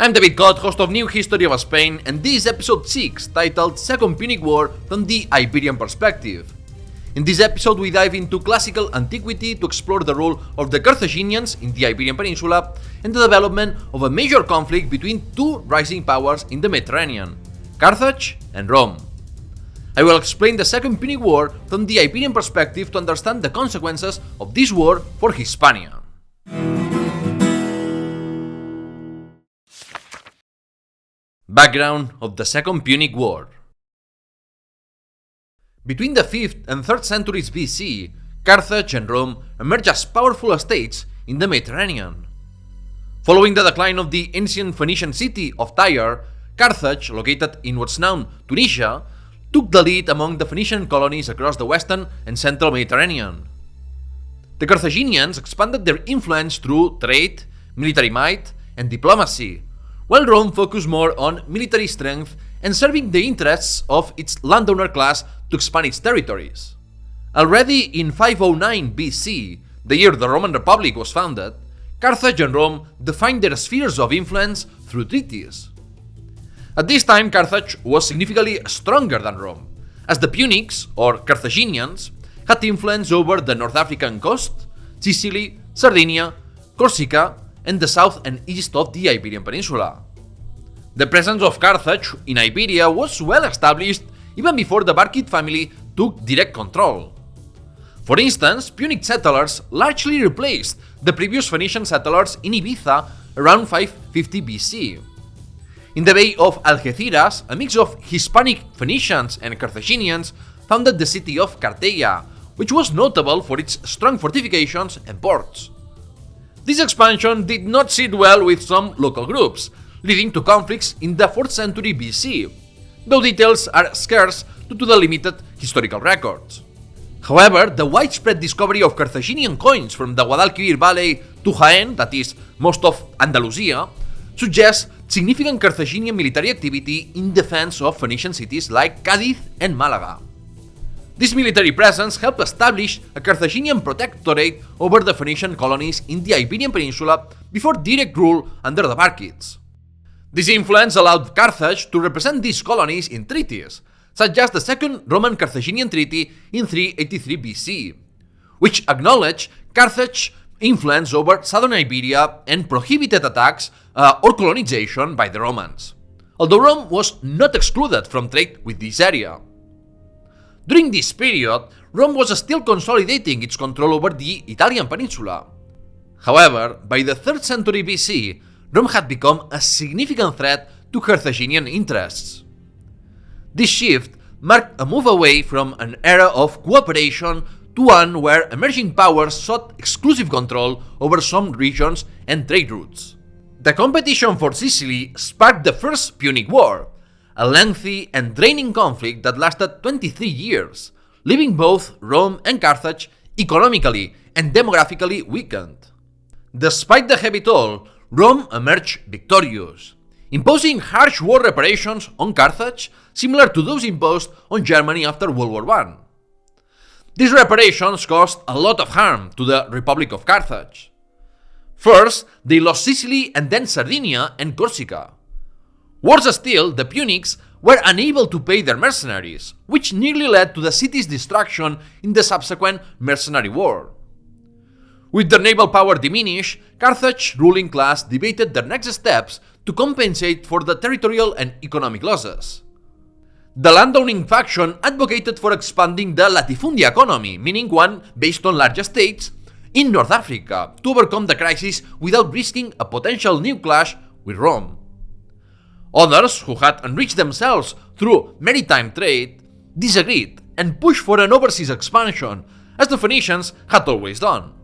I'm David Cott, host of New History of Spain, and this is episode 6, titled Second Punic War from the Iberian Perspective. In this episode we dive into Classical Antiquity to explore the role of the Carthaginians in the Iberian Peninsula and the development of a major conflict between two rising powers in the Mediterranean, Carthage and Rome. I will explain the Second Punic War from the Iberian perspective to understand the consequences of this war for Hispania. Background of the Second Punic War. Between the 5th and 3rd centuries BC, Carthage and Rome emerged as powerful states in the Mediterranean. Following the decline of the ancient Phoenician city of Tyre, Carthage, located in what's now Tunisia, took the lead among the Phoenician colonies across the western and central Mediterranean. The Carthaginians expanded their influence through trade, military might, and diplomacy, while Rome focused more on military strength and serving the interests of its landowner class to expand its territories. Already in 509 BC, the year the Roman Republic was founded, Carthage and Rome defined their spheres of influence through treaties. At this time, Carthage was significantly stronger than Rome, as the Punics, or Carthaginians, had influence over the North African coast, Sicily, Sardinia, Corsica, and the south and east of the Iberian Peninsula. The presence of Carthage in Iberia was well established even before the Barcid family took direct control. For instance, Punic settlers largely replaced the previous Phoenician settlers in Ibiza around 550 BC. In the Bay of Algeciras, a mix of Hispanic Phoenicians and Carthaginians founded the city of Carthage, which was notable for its strong fortifications and ports. This expansion did not sit well with some local groups, leading to conflicts in the 4th century BC, though details are scarce due to the limited historical records. However, the widespread discovery of Carthaginian coins from the Guadalquivir Valley to Jaén, that is, most of Andalusia, suggests significant Carthaginian military activity in defense of Phoenician cities like Cádiz and Málaga. This military presence helped establish a Carthaginian protectorate over the Phoenician colonies in the Iberian Peninsula before direct rule under the Barcids. This influence allowed Carthage to represent these colonies in treaties, such as the Second Roman-Carthaginian Treaty in 383 BC, which acknowledged Carthage's influence over southern Iberia and prohibited attacks or colonization by the Romans, although Rome was not excluded from trade with this area. During this period, Rome was still consolidating its control over the Italian peninsula. However, by the 3rd century BC, Rome had become a significant threat to Carthaginian interests. This shift marked a move away from an era of cooperation to one where emerging powers sought exclusive control over some regions and trade routes. The competition for Sicily sparked the First Punic War, a lengthy and draining conflict that lasted 23 years, leaving both Rome and Carthage economically and demographically weakened. Despite the heavy toll, Rome emerged victorious, imposing harsh war reparations on Carthage similar to those imposed on Germany after World War I. These reparations caused a lot of harm to the Republic of Carthage. First, they lost Sicily and then Sardinia and Corsica. Worse still, the Punics were unable to pay their mercenaries, which nearly led to the city's destruction in the subsequent mercenary war. With their naval power diminished, Carthage's ruling class debated their next steps to compensate for the territorial and economic losses. The landowning faction advocated for expanding the latifundia economy, meaning one based on large estates, in North Africa to overcome the crisis without risking a potential new clash with Rome. Others, who had enriched themselves through maritime trade, disagreed and pushed for an overseas expansion, as the Phoenicians had always done.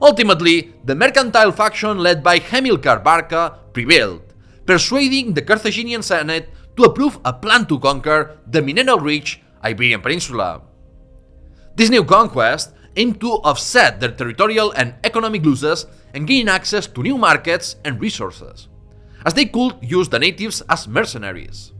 Ultimately, the mercantile faction led by Hamilcar Barca prevailed, persuading the Carthaginian Senate to approve a plan to conquer the mineral-rich Iberian Peninsula. This new conquest aimed to offset their territorial and economic losses and gain access to new markets and resources, as they could use the natives as mercenaries.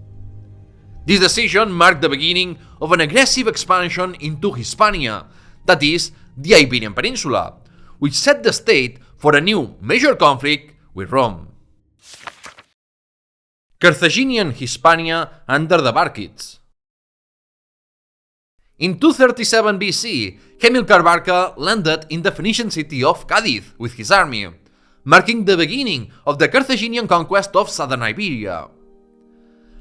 This decision marked the beginning of an aggressive expansion into Hispania, that is, the Iberian Peninsula, which set the stage for a new major conflict with Rome. Carthaginian Hispania under the Barcids. In 237 BC, Hamilcar Barca landed in the Phoenician city of Cadiz with his army, marking the beginning of the Carthaginian conquest of southern Iberia.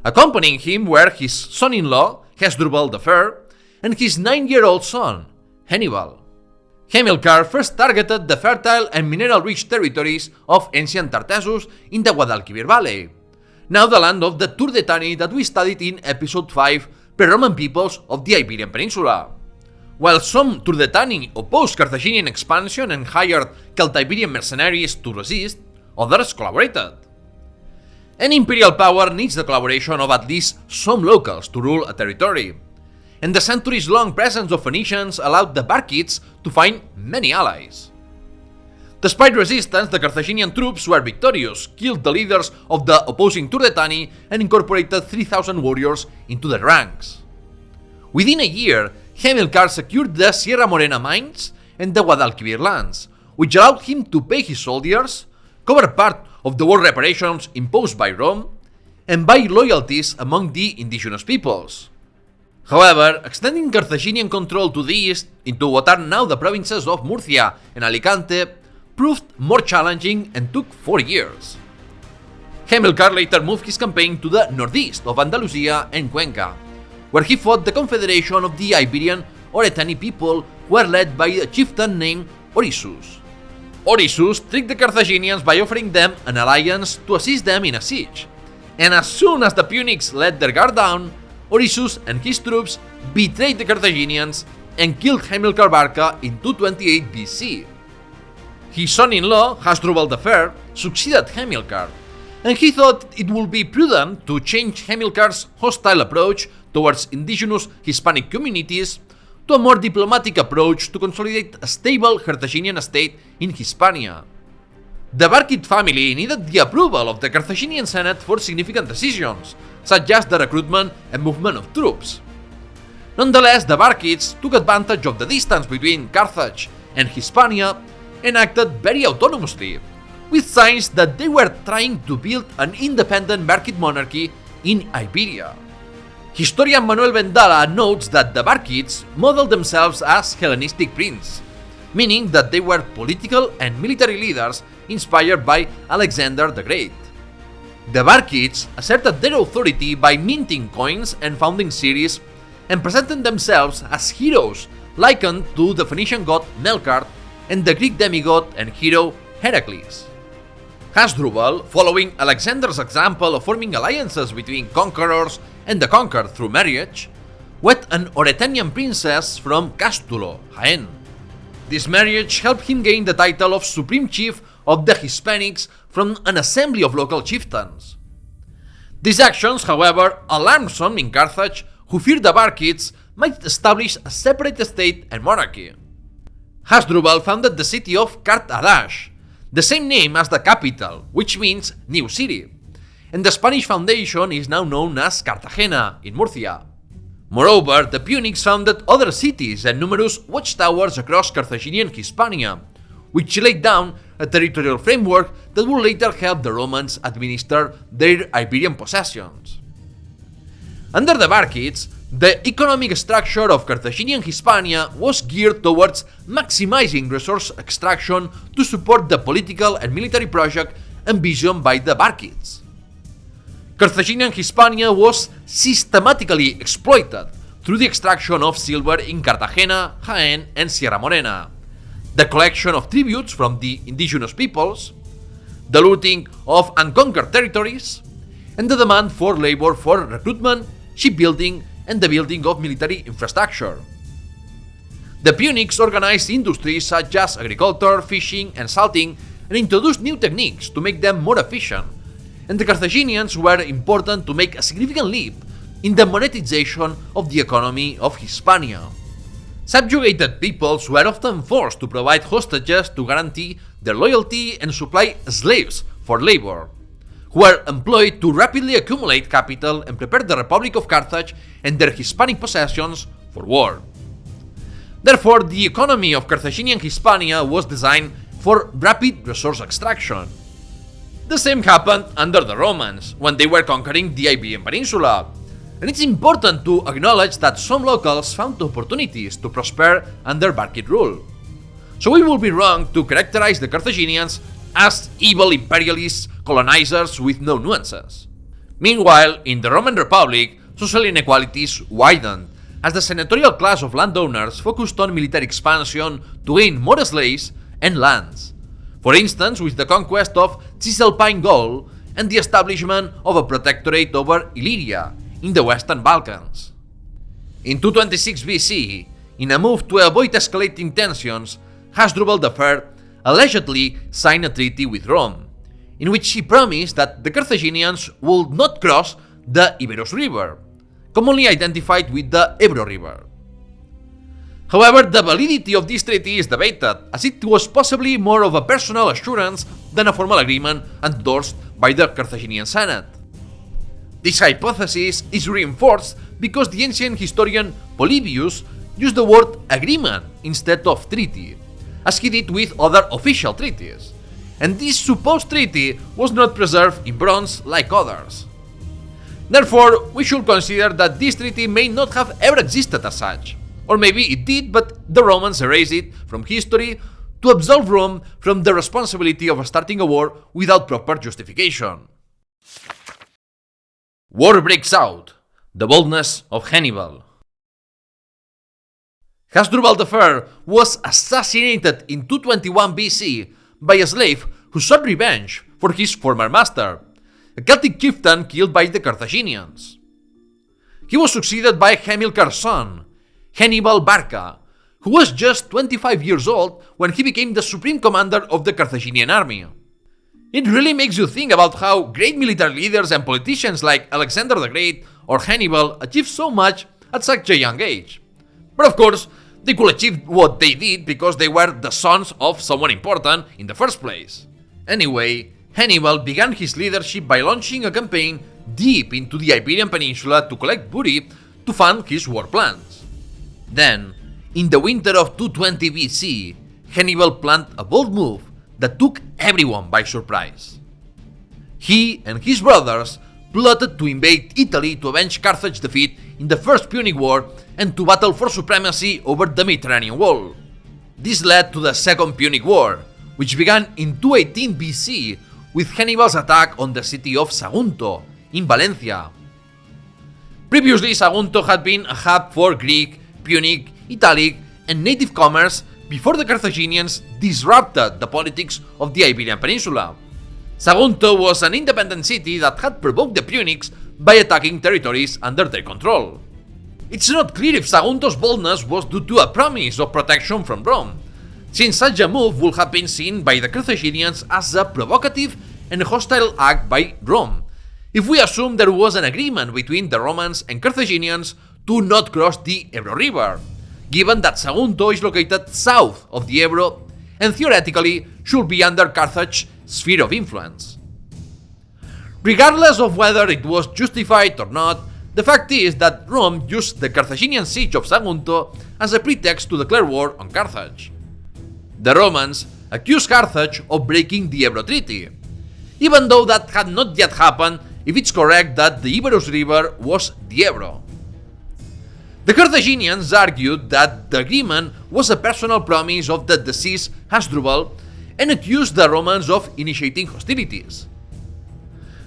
Accompanying him were his son-in-law, Hasdrubal the Fair, and his 9-year-old son, Hannibal. Hamilcar first targeted the fertile and mineral-rich territories of ancient Tartessus in the Guadalquivir Valley, now the land of the Turdetani that we studied in episode 5, pre-Roman peoples of the Iberian Peninsula. While some Turdetani opposed Carthaginian expansion and hired Celtiberian mercenaries to resist, others collaborated. An imperial power needs the collaboration of at least some locals to rule a territory, and the centuries-long presence of Phoenicians allowed the Barcids to find many allies. Despite resistance, the Carthaginian troops were victorious, killed the leaders of the opposing Turdetani, and incorporated 3,000 warriors into their ranks. Within a year, Hamilcar secured the Sierra Morena mines and the Guadalquivir lands, which allowed him to pay his soldiers, cover part of the war reparations imposed by Rome, and buy loyalties among the indigenous peoples. However, extending Carthaginian control to the east into what are now the provinces of Murcia and Alicante proved more challenging and took 4 years. Hamilcar later moved his campaign to the northeast of Andalusia and Cuenca, where he fought the confederation of the Iberian Oretani people who were led by a chieftain named Orisus. Orisus tricked the Carthaginians by offering them an alliance to assist them in a siege, and as soon as the Punics let their guard down, Orisus and his troops betrayed the Carthaginians and killed Hamilcar Barca in 228 BC. His son-in-law, Hasdrubal the Fair, succeeded Hamilcar, and he thought it would be prudent to change Hamilcar's hostile approach towards indigenous Hispanic communities to a more diplomatic approach to consolidate a stable Carthaginian state in Hispania. The Barcid family needed the approval of the Carthaginian Senate for significant decisions, such as the recruitment and movement of troops. Nonetheless, the Barcids took advantage of the distance between Carthage and Hispania and acted very autonomously, with signs that they were trying to build an independent Barcid monarchy in Iberia. Historian Manuel Vendala notes that the Barcids modeled themselves as Hellenistic princes, meaning that they were political and military leaders inspired by Alexander the Great. The Barcids asserted their authority by minting coins and founding cities and presenting themselves as heroes likened to the Phoenician god Melkart and the Greek demigod and hero Heracles. Hasdrubal, following Alexander's example of forming alliances between conquerors and the conquered through marriage, wed an Oretanian princess from Castulo, Jaén. This marriage helped him gain the title of Supreme Chief of the Hispanics from an assembly of local chieftains. These actions, however, alarmed some in Carthage who feared the Barcids might establish a separate state and monarchy. Hasdrubal founded the city of Carthage, the same name as the capital, which means new city, and the Spanish foundation is now known as Cartagena in Murcia. Moreover, the Punics founded other cities and numerous watchtowers across Carthaginian Hispania, which laid down a territorial framework that would later help the Romans administer their Iberian possessions. Under the Barcids, the economic structure of Carthaginian Hispania was geared towards maximizing resource extraction to support the political and military project envisioned by the Barcids. Carthaginian Hispania was systematically exploited through the extraction of silver in Cartagena, Jaén, and Sierra Morena, the collection of tributes from the indigenous peoples, the looting of unconquered territories, and the demand for labor for recruitment, shipbuilding, and the building of military infrastructure. The Punics organized industries such as agriculture, fishing, and salting, and introduced new techniques to make them more efficient, and the Carthaginians were important to make a significant leap in the monetization of the economy of Hispania. Subjugated peoples were often forced to provide hostages to guarantee their loyalty and supply slaves for labor, who were employed to rapidly accumulate capital and prepare the Republic of Carthage and their Hispanic possessions for war. Therefore, the economy of Carthaginian Hispania was designed for rapid resource extraction. The same happened under the Romans, when they were conquering the Iberian Peninsula. And it's important to acknowledge that some locals found opportunities to prosper under Barcid rule. So it would be wrong to characterize the Carthaginians as evil imperialists, colonizers with no nuances. Meanwhile, in the Roman Republic, social inequalities widened, as the senatorial class of landowners focused on military expansion to gain more slaves and lands. For instance, with the conquest of Cisalpine Gaul and the establishment of a protectorate over Iliria in the Western Balkans. In 226 BC, in a move to avoid escalating tensions, Hasdrubal III allegedly signed a treaty with Rome, in which he promised that the Carthaginians would not cross the Iberus River, commonly identified with the Ebro River. However, the validity of this treaty is debated, as it was possibly more of a personal assurance than a formal agreement endorsed by the Carthaginian Senate. This hypothesis is reinforced because the ancient historian Polybius used the word agreement instead of treaty, as he did with other official treaties, and this supposed treaty was not preserved in bronze like others. Therefore, we should consider that this treaty may not have ever existed as such, or maybe it did, but the Romans erased it from history to absolve Rome from the responsibility of starting a war without proper justification. War breaks out. The Boldness of Hannibal. Hasdrubal III was assassinated in 221 BC by a slave who sought revenge for his former master, a Celtic chieftain killed by the Carthaginians. He was succeeded by Hamilcar's son, Hannibal Barca, who was just 25 years old when he became the supreme commander of the Carthaginian army. It really makes you think about how great military leaders and politicians like Alexander the Great or Hannibal achieved so much at such a young age. But of course, they could achieve what they did because they were the sons of someone important in the first place. Anyway, Hannibal began his leadership by launching a campaign deep into the Iberian Peninsula to collect booty to fund his war plans. Then, in the winter of 220 BC, Hannibal planned a bold move that took everyone by surprise. He and his brothers plotted to invade Italy to avenge Carthage's defeat in the First Punic War and to battle for supremacy over the Mediterranean wall. This led to the Second Punic War, which began in 218 BC with Hannibal's attack on the city of Sagunto in Valencia. Previously, Sagunto had been a hub for Greek, Punic, Italic, and native commerce before the Carthaginians disrupted the politics of the Iberian Peninsula. Sagunto was an independent city that had provoked the Punics by attacking territories under their control. It's not clear if Sagunto's boldness was due to a promise of protection from Rome, since such a move would have been seen by the Carthaginians as a provocative and hostile act by Rome, if we assume there was an agreement between the Romans and Carthaginians to not cross the Ebro River, given that Sagunto is located south of the Ebro and theoretically should be under Carthage's sphere of influence. Regardless of whether it was justified or not, the fact is that Rome used the Carthaginian siege of Sagunto as a pretext to declare war on Carthage. The Romans accused Carthage of breaking the Ebro Treaty, even though that had not yet happened if it's correct that the Iberus River was the Ebro. The Carthaginians argued that the agreement was a personal promise of the deceased Hasdrubal and accused the Romans of initiating hostilities.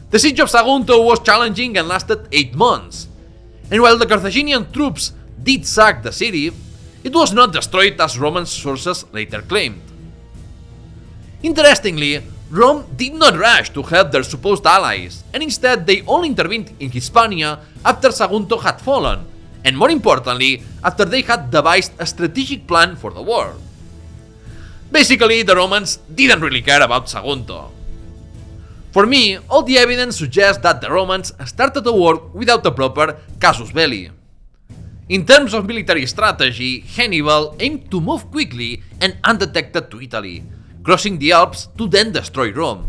The siege of Sagunto was challenging and lasted 8 months, and while the Carthaginian troops did sack the city, it was not destroyed as Roman sources later claimed. Interestingly, Rome did not rush to help their supposed allies, and instead they only intervened in Hispania after Sagunto had fallen, and more importantly, after they had devised a strategic plan for the war. Basically, the Romans didn't really care about Sagunto. For me, all the evidence suggests that the Romans started the war without a proper casus belli. In terms of military strategy, Hannibal aimed to move quickly and undetected to Italy, crossing the Alps to then destroy Rome.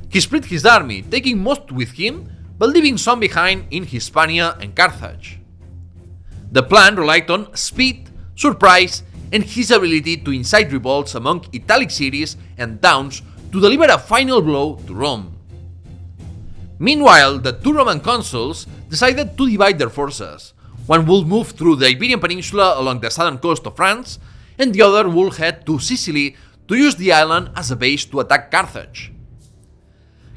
He split his army, taking most with him, but leaving some behind in Hispania and Carthage. The plan relied on speed, surprise, and his ability to incite revolts among Italic cities and towns to to deliver a final blow to Rome. Meanwhile, the two Roman consuls decided to divide their forces. One would move through the Iberian Peninsula along the southern coast of France, and the other would head to Sicily to use the island as a base to attack Carthage.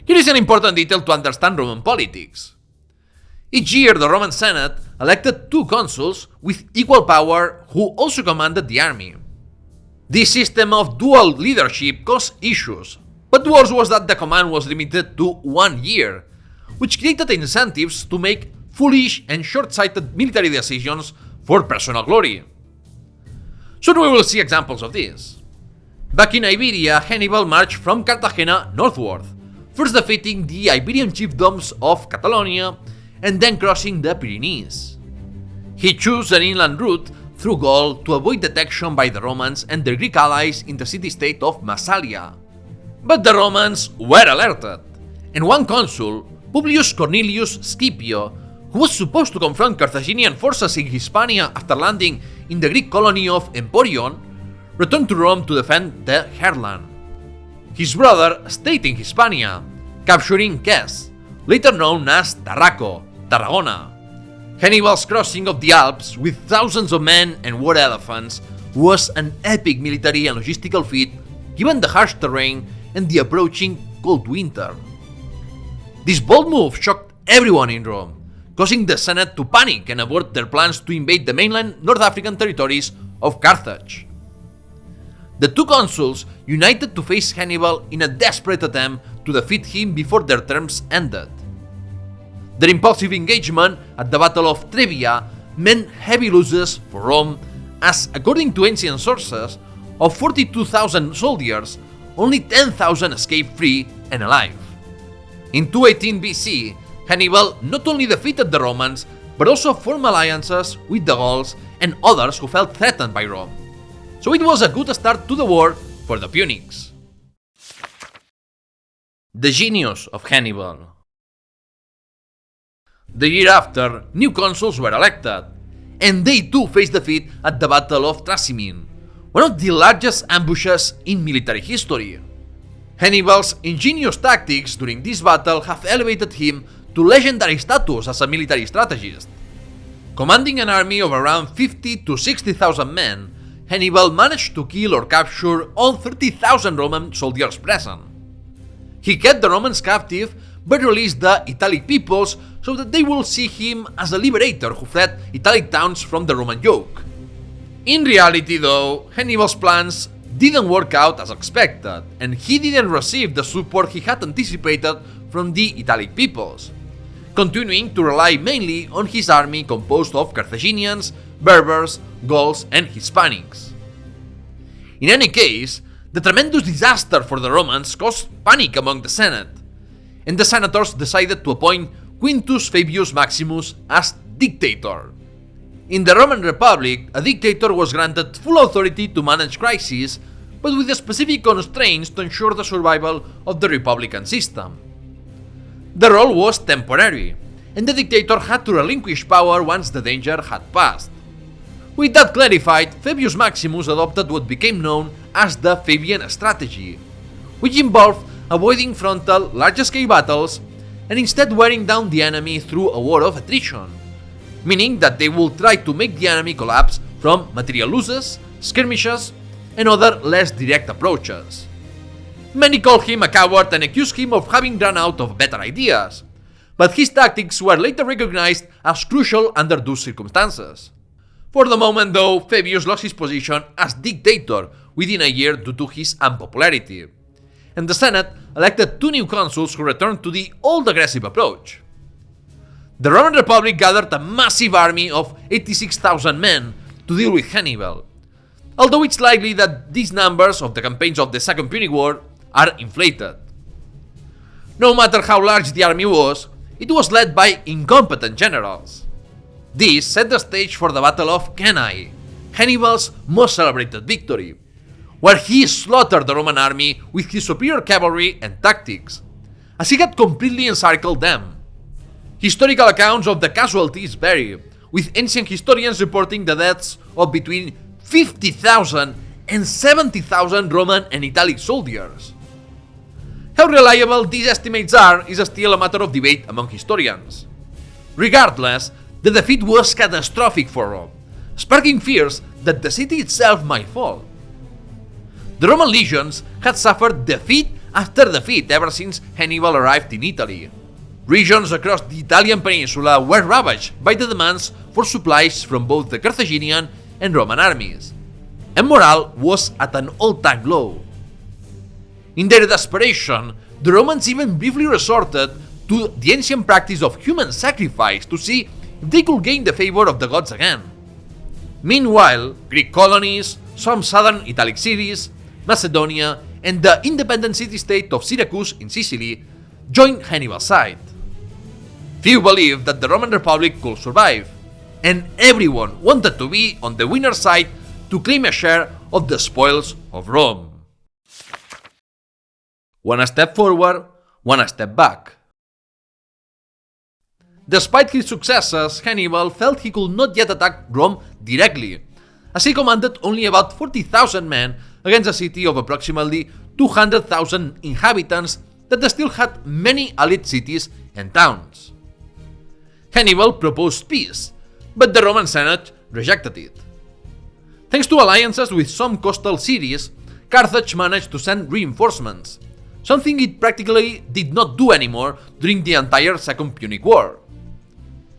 Here is an important detail to understand Roman politics. Each year, the Roman Senate elected two consuls with equal power who also commanded the army. This system of dual leadership caused issues, but worse was that the command was limited to 1 year, which created incentives to make foolish and short-sighted military decisions for personal glory. Soon we will see examples of this. Back in Iberia, Hannibal marched from Cartagena northward, first defeating the Iberian chiefdoms of Catalonia and then crossing the Pyrenees. He chose an inland route through Gaul to avoid detection by the Romans and their Greek allies in the city-state of Massalia. But the Romans were alerted, and one consul, Publius Cornelius Scipio, who was supposed to confront Carthaginian forces in Hispania after landing in the Greek colony of Emporion, returned to Rome to defend the heartland. His brother stayed in Hispania, capturing Kes, later known as Tarraco, Tarragona. Hannibal's crossing of the Alps with thousands of men and war elephants was an epic military and logistical feat given the harsh terrain and the approaching cold winter. This bold move shocked everyone in Rome, causing the Senate to panic and abort their plans to invade the mainland North African territories of Carthage. The two consuls united to face Hannibal in a desperate attempt to defeat him before their terms ended. Their impulsive engagement at the Battle of Trebia meant heavy losses for Rome, as according to ancient sources, of 42,000 soldiers, only 10,000 escaped free and alive. In 218 BC, Hannibal not only defeated the Romans, but also formed alliances with the Gauls and others who felt threatened by Rome. So it was a good start to the war for the Punics. The Genius of Hannibal. The year after, new consuls were elected, and they too faced defeat at the Battle of Trasimene, one of the largest ambushes in military history. Hannibal's ingenious tactics during this battle have elevated him to legendary status as a military strategist. Commanding an army of around 50 to 60,000 men, Hannibal managed to kill or capture all 30,000 Roman soldiers present. He kept the Romans captive but released the Italic peoples so that they will see him as a liberator who fled Italic towns from the Roman yoke. In reality though, Hannibal's plans didn't work out as expected, and he didn't receive the support he had anticipated from the Italic peoples, continuing to rely mainly on his army composed of Carthaginians, Berbers, Gauls, and Hispanics. In any case, the tremendous disaster for the Romans caused panic among the Senate, and the senators decided to appoint Quintus Fabius Maximus as dictator. In the Roman Republic, a dictator was granted full authority to manage crises, but with specific constraints to ensure the survival of the republican system. The role was temporary, and the dictator had to relinquish power once the danger had passed. With that clarified, Fabius Maximus adopted what became known as the Fabian strategy, which involved avoiding frontal, large-scale battles and instead wearing down the enemy through a war of attrition, meaning that they will try to make the enemy collapse from material losses, skirmishes, and other less direct approaches. Many called him a coward and accused him of having run out of better ideas, but his tactics were later recognized as crucial under those circumstances. For the moment though, Fabius lost his position as dictator within a year due to his unpopularity, and the Senate elected two new consuls who returned to the old aggressive approach. The Roman Republic gathered a massive army of 86,000 men to deal with Hannibal, although it's likely that these numbers of the campaigns of the Second Punic War are inflated. No matter how large the army was, it was led by incompetent generals. This set the stage for the Battle of Cannae, Hannibal's most celebrated victory, where he slaughtered the Roman army with his superior cavalry and tactics, as he had completely encircled them. Historical accounts of the casualties vary, with ancient historians reporting the deaths of between 50,000 and 70,000 Roman and Italic soldiers. How reliable these estimates are is still a matter of debate among historians. Regardless, the defeat was catastrophic for Rome, sparking fears that the city itself might fall. The Roman legions had suffered defeat after defeat ever since Hannibal arrived in Italy. Regions across the Italian peninsula were ravaged by the demands for supplies from both the Carthaginian and Roman armies, and morale was at an all-time low. In their desperation, the Romans even briefly resorted to the ancient practice of human sacrifice to see if they could gain the favor of the gods again. Meanwhile, Greek colonies, some southern Italic cities, Macedonia, and the independent city-state of Syracuse in Sicily joined Hannibal's side. Few believed that the Roman Republic could survive, and everyone wanted to be on the winner's side to claim a share of the spoils of Rome. One step forward, one step back. Despite his successes, Hannibal felt he could not yet attack Rome directly, as he commanded only about 40,000 men against a city of approximately 200,000 inhabitants that still had many allied cities and towns. Hannibal proposed peace, but the Roman Senate rejected it. Thanks to alliances with some coastal cities, Carthage managed to send reinforcements, something it practically did not do anymore during the entire Second Punic War.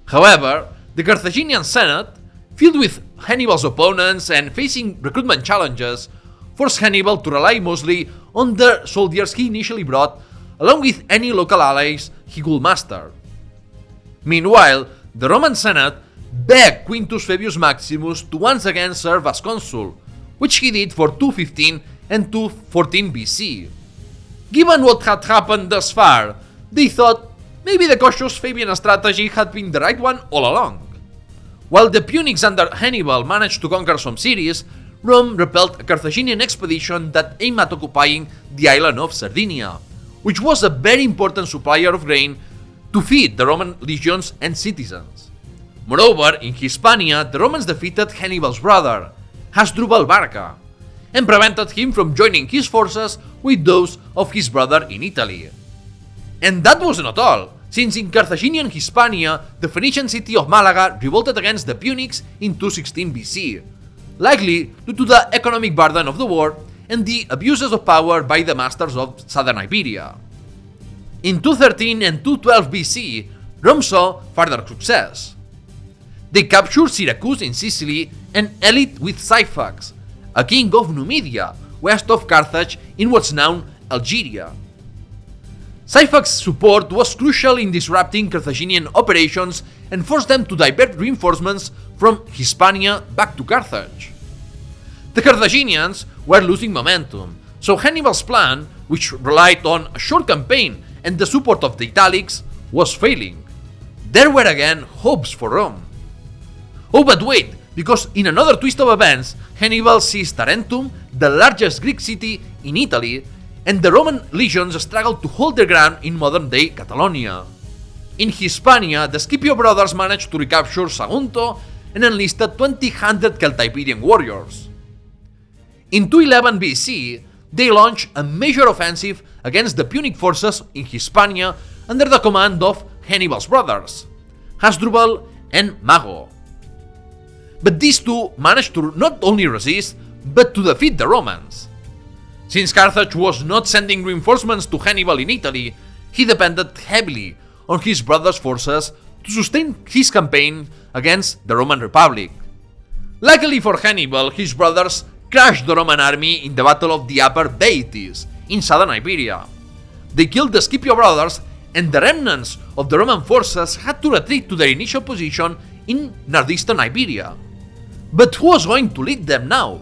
However, the Carthaginian Senate, filled with Hannibal's opponents and facing recruitment challenges, forced Hannibal to rely mostly on the soldiers he initially brought, along with any local allies he could muster. Meanwhile, the Roman Senate begged Quintus Fabius Maximus to once again serve as consul, which he did for 215 and 214 BC. Given what had happened thus far, they thought maybe the cautious Fabian strategy had been the right one all along. While the Punics under Hannibal managed to conquer some cities, Rome repelled a Carthaginian expedition that aimed at occupying the island of Sardinia, which was a very important supplier of grain to feed the Roman legions and citizens. Moreover, in Hispania, the Romans defeated Hannibal's brother, Hasdrubal Barca, and prevented him from joining his forces with those of his brother in Italy. And that was not all, since in Carthaginian Hispania, the Phoenician city of Malaga revolted against the Punics in 216 BC, likely due to the economic burden of the war and the abuses of power by the masters of southern Iberia. In 213 and 212 BC, Rome saw further success. They captured Syracuse in Sicily and allied with Syphax, a king of Numidia, west of Carthage in what's now Algeria. Syphax's support was crucial in disrupting Carthaginian operations and forced them to divert reinforcements from Hispania back to Carthage. The Carthaginians were losing momentum, so Hannibal's plan, which relied on a short campaign and the support of the Italics, was failing. There were again hopes for Rome. Oh, but wait, because in another twist of events, Hannibal seized Tarentum, the largest Greek city in Italy, and the Roman legions struggled to hold their ground in modern-day Catalonia. In Hispania, the Scipio brothers managed to recapture Sagunto and enlisted 2,000 Celtiberian warriors. In 211 BC, they launched a major offensive against the Punic forces in Hispania under the command of Hannibal's brothers, Hasdrubal and Mago. But these two managed to not only resist, but to defeat the Romans. Since Carthage was not sending reinforcements to Hannibal in Italy, he depended heavily on his brother's forces to sustain his campaign against the Roman Republic. Luckily for Hannibal, his brothers crushed the Roman army in the Battle of the Upper Baetis in southern Iberia. They killed the Scipio brothers, and the remnants of the Roman forces had to retreat to their initial position in northeastern Iberia. But who was going to lead them now?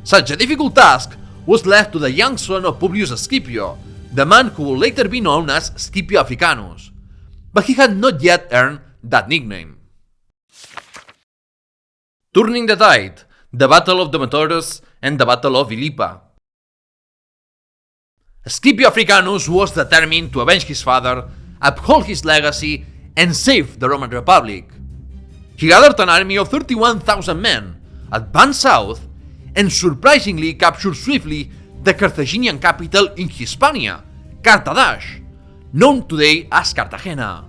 Such a difficult task was left to the young son of Publius Scipio, the man who would later be known as Scipio Africanus, but he had not yet earned that nickname. Turning the tide, the Battle of the Metaurus and the Battle of Ilipa. Scipio Africanus was determined to avenge his father, uphold his legacy, and save the Roman Republic. He gathered an army of 31,000 men, advanced south, and surprisingly captured swiftly the Carthaginian capital in Hispania, Carthage, known today as Cartagena.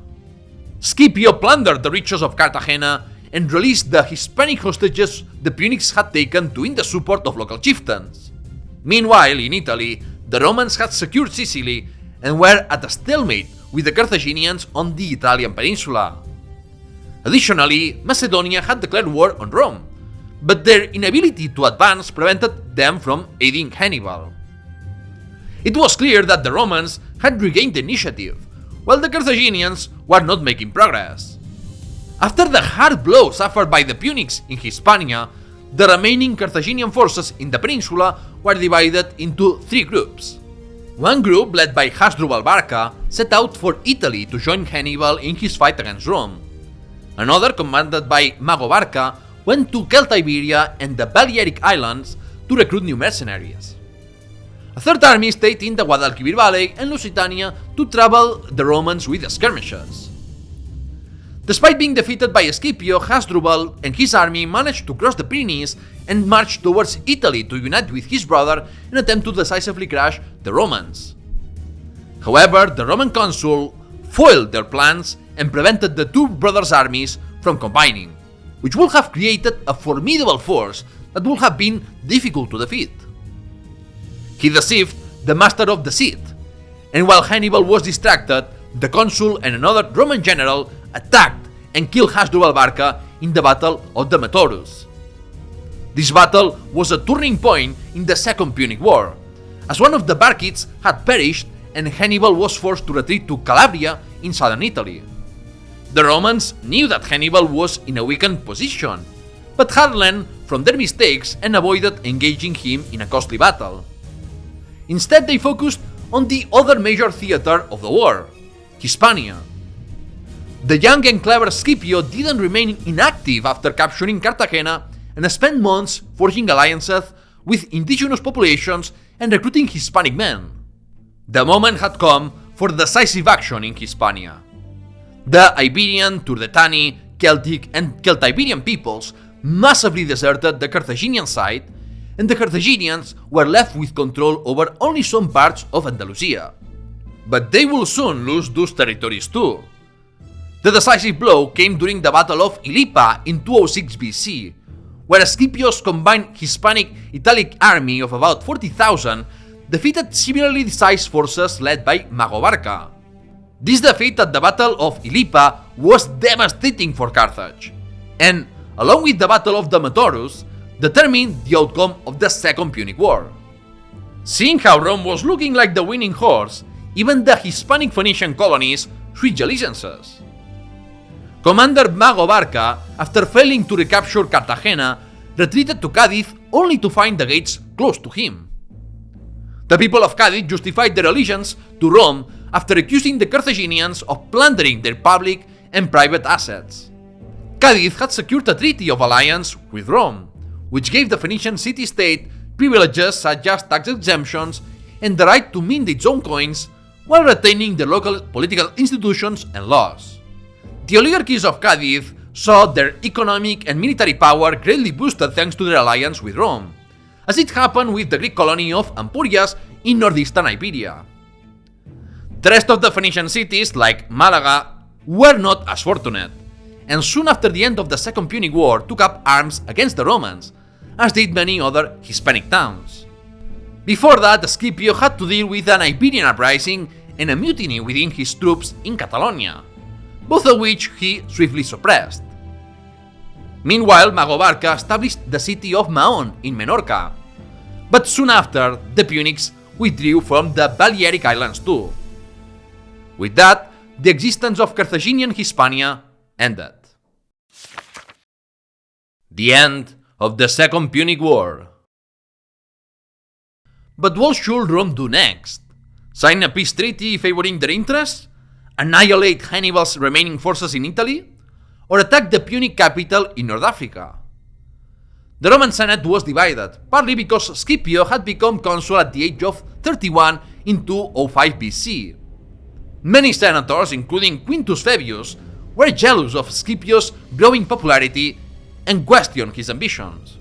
Scipio plundered the riches of Cartagena and released the Hispanic hostages the Punics had taken to win the support of local chieftains. Meanwhile, in Italy, the Romans had secured Sicily and were at a stalemate with the Carthaginians on the Italian peninsula. Additionally, Macedonia had declared war on Rome, but their inability to advance prevented them from aiding Hannibal. It was clear that the Romans had regained the initiative, while the Carthaginians were not making progress. After the hard blow suffered by the Punics in Hispania, the remaining Carthaginian forces in the peninsula were divided into three groups. One group, led by Hasdrubal Barca, set out for Italy to join Hannibal in his fight against Rome. Another, commanded by Mago Barca, went to Celta-Iberia and the Balearic Islands to recruit new mercenaries. A third army stayed in the Guadalquivir Valley and Lusitania to trouble the Romans with skirmishes. Despite being defeated by Scipio, Hasdrubal and his army managed to cross the Pyrenees and march towards Italy to unite with his brother in an attempt to decisively crush the Romans. However, the Roman consul foiled their plans and prevented the two brothers' armies from combining, which would have created a formidable force that would have been difficult to defeat. He deceived the master of the Cid, and while Hannibal was distracted, the consul and another Roman general attacked and killed Hasdrubal Barca in the Battle of the Metaurus. This battle was a turning point in the Second Punic War, as one of the Barcids had perished and Hannibal was forced to retreat to Calabria in southern Italy. The Romans knew that Hannibal was in a weakened position, but had learned from their mistakes and avoided engaging him in a costly battle. Instead, they focused on the other major theater of the war, Hispania. The young and clever Scipio didn't remain inactive after capturing Cartagena and spent months forging alliances with indigenous populations and recruiting Hispanic men. The moment had come for decisive action in Hispania. The Iberian, Turdetani, Celtic, and Celta-Iberian peoples massively deserted the Carthaginian side, and the Carthaginians were left with control over only some parts of Andalusia. But they will soon lose those territories too. The decisive blow came during the Battle of Ilipa in 206 BC, where Scipio's combined Hispanic-Italic army of about 40,000 defeated similarly sized forces led by Mago Barca. This defeat at the Battle of Ilipa was devastating for Carthage, and, along with the Battle of the Metaurus, determined the outcome of the Second Punic War. Seeing how Rome was looking like the winning horse, even the Hispanic Phoenician colonies switched allegiances. Commander Mago Barca, after failing to recapture Cartagena, retreated to Cadiz only to find the gates closed to him. The people of Cadiz justified their allegiance to Rome after accusing the Carthaginians of plundering their public and private assets. Cadiz had secured a treaty of alliance with Rome, which gave the Phoenician city-state privileges such as tax exemptions and the right to mint its own coins while retaining the local political institutions and laws. The oligarchies of Cadiz saw their economic and military power greatly boosted thanks to their alliance with Rome, as it happened with the Greek colony of Ampurias in northeastern Iberia. The rest of the Phoenician cities, like Malaga, were not as fortunate, and soon after the end of the Second Punic War took up arms against the Romans, as did many other Hispanic towns. Before that, Scipio had to deal with an Iberian uprising and a mutiny within his troops in Catalonia, both of which he swiftly suppressed. Meanwhile, Mago Barca established the city of Mahon in Menorca, but soon after, the Punics withdrew from the Balearic Islands too. With that, the existence of Carthaginian Hispania ended. The end of the Second Punic War. But what should Rome do next? Sign a peace treaty favoring their interests? Annihilate Hannibal's remaining forces in Italy? Or attack the Punic capital in North Africa? The Roman Senate was divided, partly because Scipio had become consul at the age of 31 in 205 BC. Many senators, including Quintus Fabius, were jealous of Scipio's growing popularity and questioned his ambitions.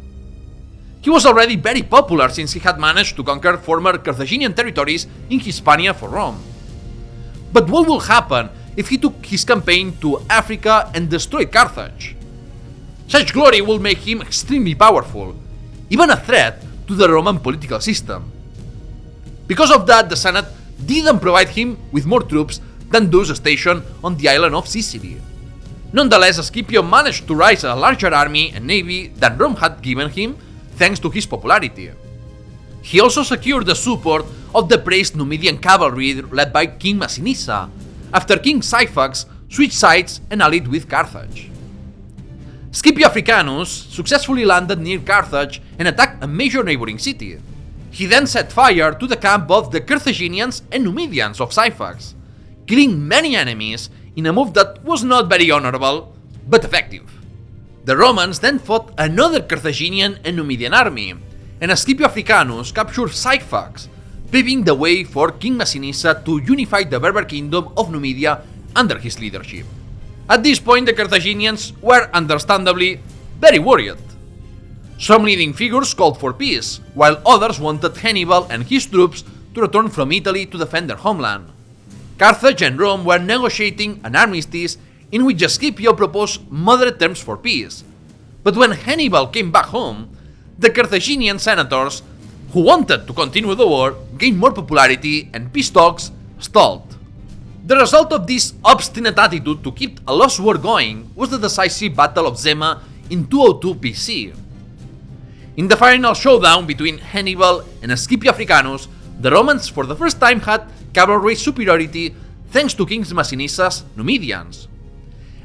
He He was already very popular since he had managed to conquer former Carthaginian territories in Hispania for Rome. But what will happen if he took his campaign to Africa and destroyed Carthage? Such glory will make him extremely powerful, even a threat to the Roman political system. Because of that, the Senate didn't provide him with more troops than those stationed on the island of Sicily. Nonetheless, Scipio managed to raise a larger army and navy than Rome had given him thanks to his popularity. He also secured the support of the praised Numidian cavalry led by King Massinissa, after King Syphax switched sides and allied with Carthage. Scipio Africanus successfully landed near Carthage and attacked a major neighboring city. He then set fire to the camp of the Carthaginians and Numidians of Syphax, killing many enemies in a move that was not very honorable, but effective. The Romans then fought another Carthaginian and Numidian army, and Scipio Africanus captured Syphax, paving the way for King Massinissa to unify the Berber kingdom of Numidia under his leadership. At this point, the Carthaginians were understandably very worried. Some leading figures called for peace, while others wanted Hannibal and his troops to return from Italy to defend their homeland. Carthage and Rome were negotiating an armistice in which Scipio proposed moderate terms for peace. But when Hannibal came back home, the Carthaginian senators, who wanted to continue the war, gained more popularity and peace talks stalled. The result of this obstinate attitude to keep a lost war going was the decisive Battle of Zema in 202 BC. In the final showdown between Hannibal and Scipio Africanus, the Romans for the first time had cavalry superiority thanks to King Massinissa's Numidians.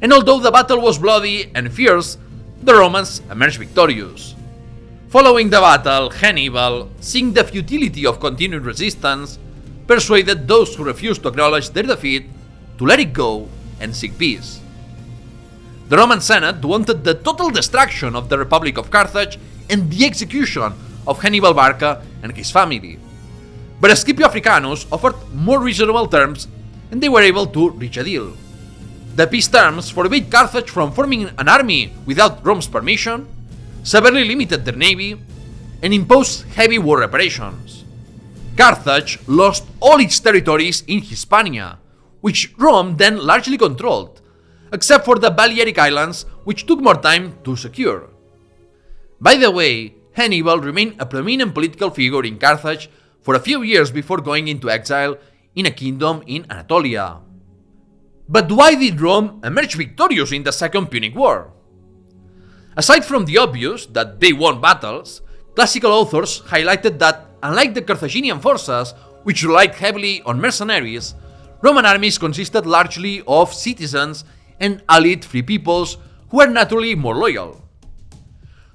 And although the battle was bloody and fierce, the Romans emerged victorious. Following the battle, Hannibal, seeing the futility of continued resistance, persuaded those who refused to acknowledge their defeat to let it go and seek peace. The Roman Senate wanted the total destruction of the Republic of Carthage and the execution of Hannibal Barca and his family. But Scipio Africanus offered more reasonable terms, and they were able to reach a deal. The peace terms forbade Carthage from forming an army without Rome's permission, severely limited their navy, and imposed heavy war reparations. Carthage lost all its territories in Hispania, which Rome then largely controlled, except for the Balearic Islands, which took more time to secure. By the way, Hannibal remained a prominent political figure in Carthage for a few years before going into exile in a kingdom in Anatolia. But why did Rome emerge victorious in the Second Punic War? Aside from the obvious that they won battles, classical authors highlighted that, unlike the Carthaginian forces, which relied heavily on mercenaries, Roman armies consisted largely of citizens and allied free peoples who were naturally more loyal.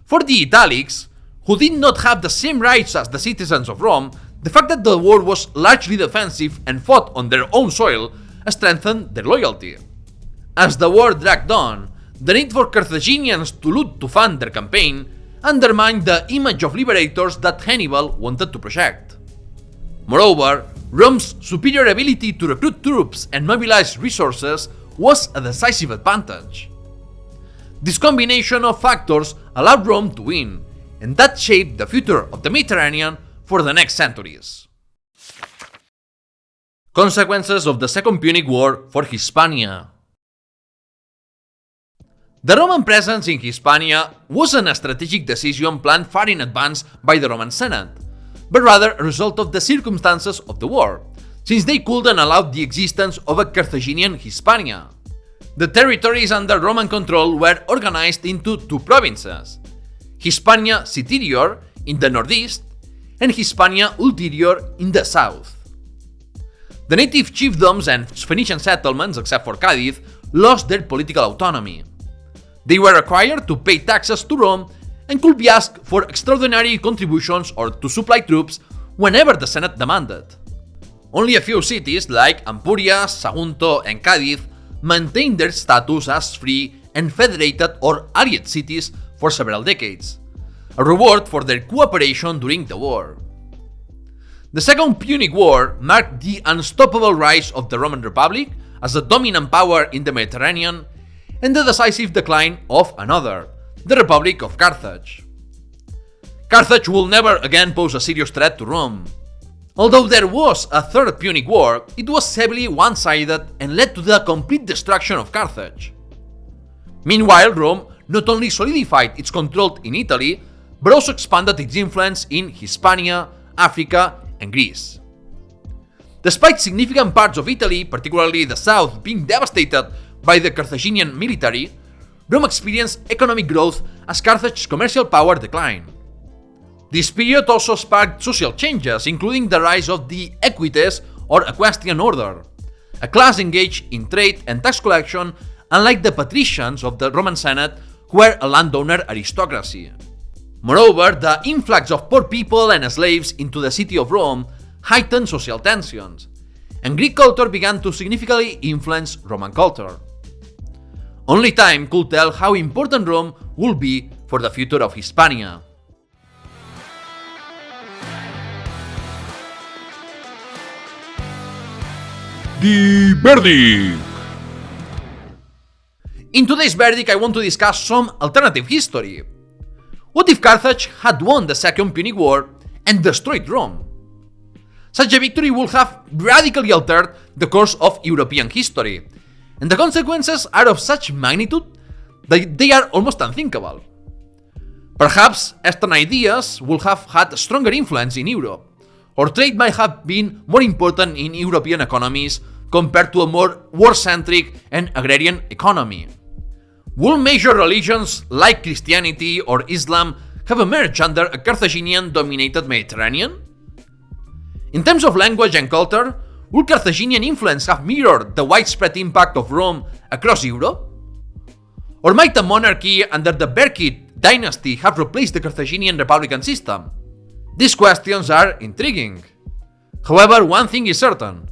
For the Italics, who did not have the same rights as the citizens of Rome, the fact that the war was largely defensive and fought on their own soil strengthened their loyalty. As the war dragged on, the need for Carthaginians to loot to fund their campaign undermined the image of liberators that Hannibal wanted to project. Moreover, Rome's superior ability to recruit troops and mobilize resources was a decisive advantage. This combination of factors allowed Rome to win, and that shaped the future of the Mediterranean for the next centuries. Consequences of the Second Punic War for Hispania. The Roman presence in Hispania wasn't a strategic decision planned far in advance by the Roman Senate, but rather a result of the circumstances of the war, since they couldn't allow the existence of a Carthaginian Hispania. The territories under Roman control were organized into two provinces: Hispania Citerior in the northeast and Hispania Ulterior in the south. The native chiefdoms and Phoenician settlements, except for Cadiz, lost their political autonomy. They were required to pay taxes to Rome and could be asked for extraordinary contributions or to supply troops whenever the Senate demanded. Only a few cities like Ampuria, Sagunto, and Cadiz maintained their status as free and federated or allied cities for several decades, a reward for their cooperation during the war. The Second Punic War marked the unstoppable rise of the Roman Republic as the dominant power in the Mediterranean and the decisive decline of another, the Republic of Carthage. Carthage will never again pose a serious threat to Rome. Although there was a Third Punic War, it was heavily one-sided and led to the complete destruction of Carthage. Meanwhile, Rome not only solidified its control in Italy, but also expanded its influence in Hispania, Africa, and Greece. Despite significant parts of Italy, particularly the south, being devastated by the Carthaginian military, Rome experienced economic growth as Carthage's commercial power declined. This period also sparked social changes, including the rise of the equites or equestrian order, a class engaged in trade and tax collection, unlike the patricians of the Roman Senate, who were a landowner aristocracy. Moreover, the influx of poor people and slaves into the city of Rome heightened social tensions, and Greek culture began to significantly influence Roman culture. Only time could tell how important Rome would be for the future of Hispania. The verdict. In today's verdict, I want to discuss some alternative history. What if Carthage had won the Second Punic War and destroyed Rome? Such a victory would have radically altered the course of European history, and the consequences are of such magnitude that they are almost unthinkable. Perhaps Eastern ideas would have had stronger influence in Europe, or trade might have been more important in European economies compared to a more war-centric and agrarian economy. Will major religions like Christianity or Islam have emerged under a Carthaginian-dominated Mediterranean? In terms of language and culture, would Carthaginian influence have mirrored the widespread impact of Rome across Europe? Or might a monarchy under the Barcid dynasty have replaced the Carthaginian republican system? These questions are intriguing. However, one thing is certain: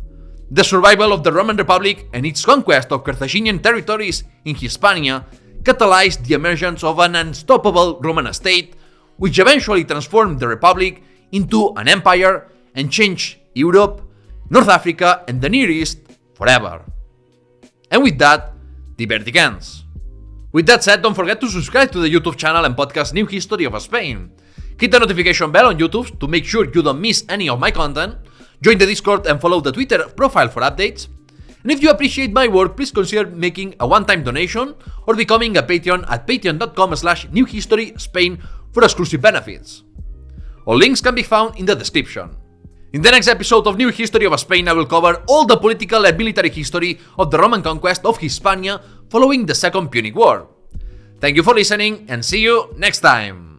the survival of the Roman Republic and its conquest of Carthaginian territories in Hispania catalyzed the emergence of an unstoppable Roman state, which eventually transformed the Republic into an empire and changed Europe, North Africa, and the Near East forever. And with that, the verdict ends. With that said, don't forget to subscribe to the YouTube channel and podcast New History of Spain. Hit the notification bell on YouTube to make sure you don't miss any of my content. Join the Discord and follow the Twitter profile for updates. And if you appreciate my work, please consider making a one-time donation or becoming a Patreon at patreon.com/newhistoryspain for exclusive benefits. All links can be found in the description. In the next episode of New History of Spain, I will cover all the political and military history of the Roman conquest of Hispania following the Second Punic War. Thank you for listening and see you next time.